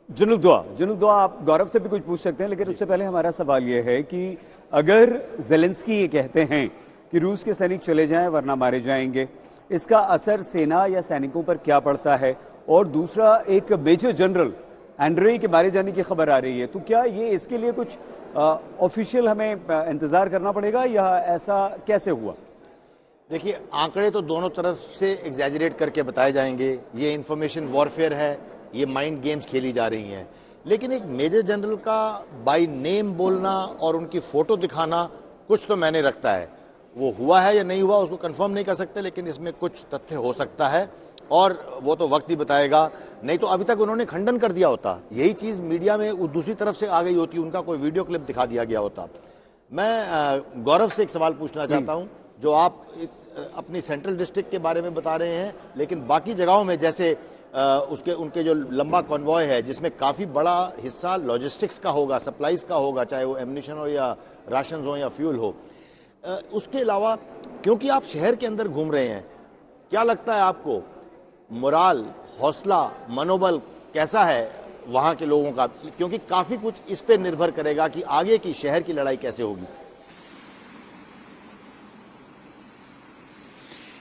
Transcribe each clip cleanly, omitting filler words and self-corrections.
General दुआ, आप गौरव से भी कुछ पूछ सकते हैं, लेकिन उससे पहले हमारा सवाल यह है कि अगर ज़ेलेंस्की ये कहते हैं कि रूस के सैनिक चले जाएं वरना मारे जाएंगे, इसका असर सेना या सैनिकों पर क्या पड़ता है? और दूसरा, एक मेजर जनरल एंड्रे के मारे जाने की खबर आ रही है, तो क्या ये इसके लिए कुछ ऑफिशियल हमें इंतजार करना पड़ेगा या ऐसा कैसे हुआ? देखिए, आंकड़े तो दोनों तरफ से एग्जैजरेट करके बताए जाएंगे। ये इंफॉर्मेशन वॉरफेयर है, ये माइंड गेम्स खेली जा रही हैं, लेकिन एक मेजर जनरल का बाय नेम बोलना और उनकी फोटो दिखाना कुछ तो मैंने रखता है। वो हुआ है या नहीं हुआ उसको कंफर्म नहीं कर सकते, लेकिन इसमें कुछ तथ्य हो सकता है और वो तो वक्त ही बताएगा। नहीं तो अभी तक उन्होंने खंडन कर दिया होता, यही चीज मीडिया में दूसरी तरफ से आ गई होती, उनका कोई वीडियो क्लिप दिखा दिया गया होता। मैं गौरव से एक सवाल पूछना चाहता हूं, जो आप अपनी सेंट्रल डिस्ट्रिक्ट के बारे में बता रहे हैं, लेकिन बाकी जगहों में जैसे उनके जो लंबा कॉन्वॉय है जिसमें काफी बड़ा हिस्सा लॉजिस्टिक्स का होगा, सप्लाईज का होगा, चाहे वो एम्यूनिशन हो या राशन हो या फ्यूल हो, उसके अलावा क्योंकि आप शहर के अंदर घूम रहे हैं, क्या लगता है आपको मोराल, हौसला, मनोबल कैसा है वहां के लोगों का? क्योंकि काफी कुछ इस पे निर्भर करेगा कि आगे की शहर की लड़ाई कैसे होगी।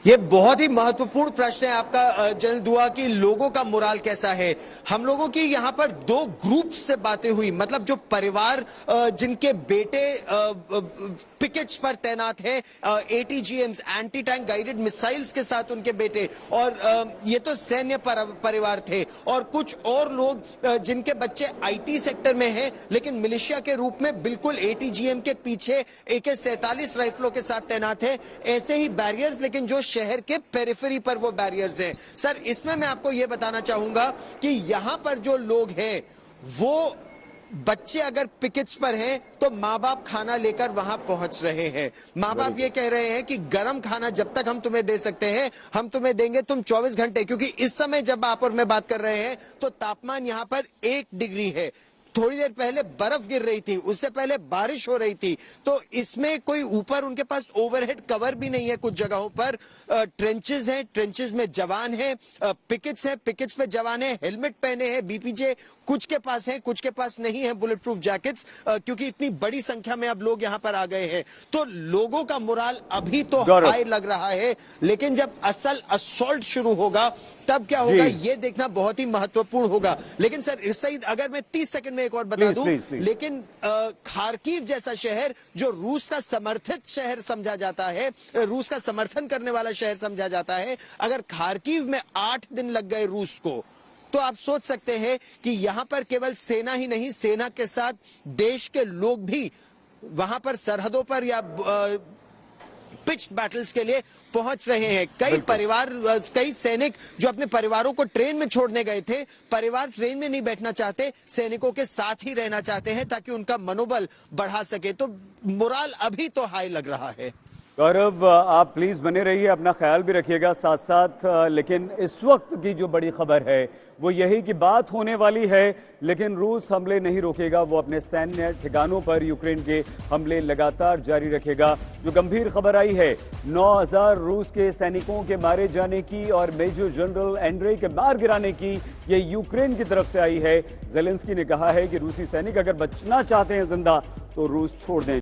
ये बहुत ही महत्वपूर्ण प्रश्न है आपका जनरल दुआ की लोगों का मोराल कैसा है। हम लोगों की यहाँ पर दो ग्रुप से बातें हुई, मतलब जो परिवार जिनके बेटे पिकेट्स पर तैनात हैं, ATGMs anti tank guided missiles के साथ उनके बेटे, और ये तो सैन्य परिवार थे, और कुछ और लोग जिनके बच्चे IT सेक्टर में हैं लेकिन मिलिशिया के रूप में बिल्कुल ATGM के पीछे AK-47 राइफलों के साथ तैनात है। ऐसे ही बैरियर्स, लेकिन जो शहर के पेरिफेरी पर वो बैरियर्स हैं। सर, इसमें मैं आपको यह बताना चाहूंगा कि यहां पर जो लोग हैं वो बच्चे अगर पिकेट्स पर हैं तो माँ बाप खाना लेकर वहां पहुंच रहे हैं। माँ बाप ये कह रहे हैं कि गर्म खाना जब तक हम तुम्हें दे सकते हैं हम तुम्हें देंगे, तुम 24 घंटे, क्योंकि इस समय जब आप और मैं बात कर रहे हैं तो तापमान यहां पर 1 डिग्री है। थोड़ी देर पहले बर्फ गिर रही थी, उससे पहले बारिश हो रही थी, तो इसमें कोई ऊपर उनके पास ओवरहेड कवर भी नहीं है। कुछ जगहों पर ट्रेंचेस हैं, ट्रेंचेस में जवान हैं, पिकेट्स हैं, पिकेट्स पे जवान हैं, हेलमेट पहने हैं, BPJ कुछ के पास है, कुछ के पास नहीं है बुलेट प्रूफ जैकेट्स, क्योंकि इतनी बड़ी संख्या में अब लोग यहां पर आ गए हैं। तो लोगों का मोराल अभी तो हाई लग रहा है, लेकिन जब असल असॉल्ट शुरू होगा तब क्या होगा ये देखना बहुत ही महत्वपूर्ण होगा। लेकिन सर, इस सही अगर मैं 30 सेकंड में एक और बता दूं, लेकिन खार्किव जैसा शहर जो रूस का समर्थित शहर समझा जाता है, रूस का समर्थन करने वाला शहर समझा जाता है, अगर खार्किव में 8 दिन लग गए रूस को, तो आप सोच सकते हैं कि यहां पर केवल सेना ही नहीं, सेना के साथ देश के लोग भी वहां पर सरहदों पर या पिच बैटल्स के लिए पहुंच रहे हैं। कई परिवार, कई सैनिक जो अपने परिवारों को ट्रेन में छोड़ने गए थे, परिवार ट्रेन में नहीं बैठना चाहते, सैनिकों के साथ ही रहना चाहते हैं ताकि उनका मनोबल बढ़ा सके। तो मोराल अभी तो हाई लग रहा है। गौरव, आप प्लीज बने रहिए, अपना ख्याल भी रखिएगा साथ साथ। लेकिन इस वक्त की जो बड़ी खबर है वो यही कि बात होने वाली है, लेकिन रूस हमले नहीं रोकेगा। वो अपने सैन्य ठिकानों पर यूक्रेन के हमले लगातार जारी रखेगा। जो गंभीर खबर आई है 9000 रूस के सैनिकों के मारे जाने की और मेजर जनरल एंड्रे के मार गिराने की, ये यूक्रेन की तरफ से आई है। ज़ेलेंस्की ने कहा है कि रूसी सैनिक अगर बचना चाहते हैं जिंदा तो रूस छोड़ दें।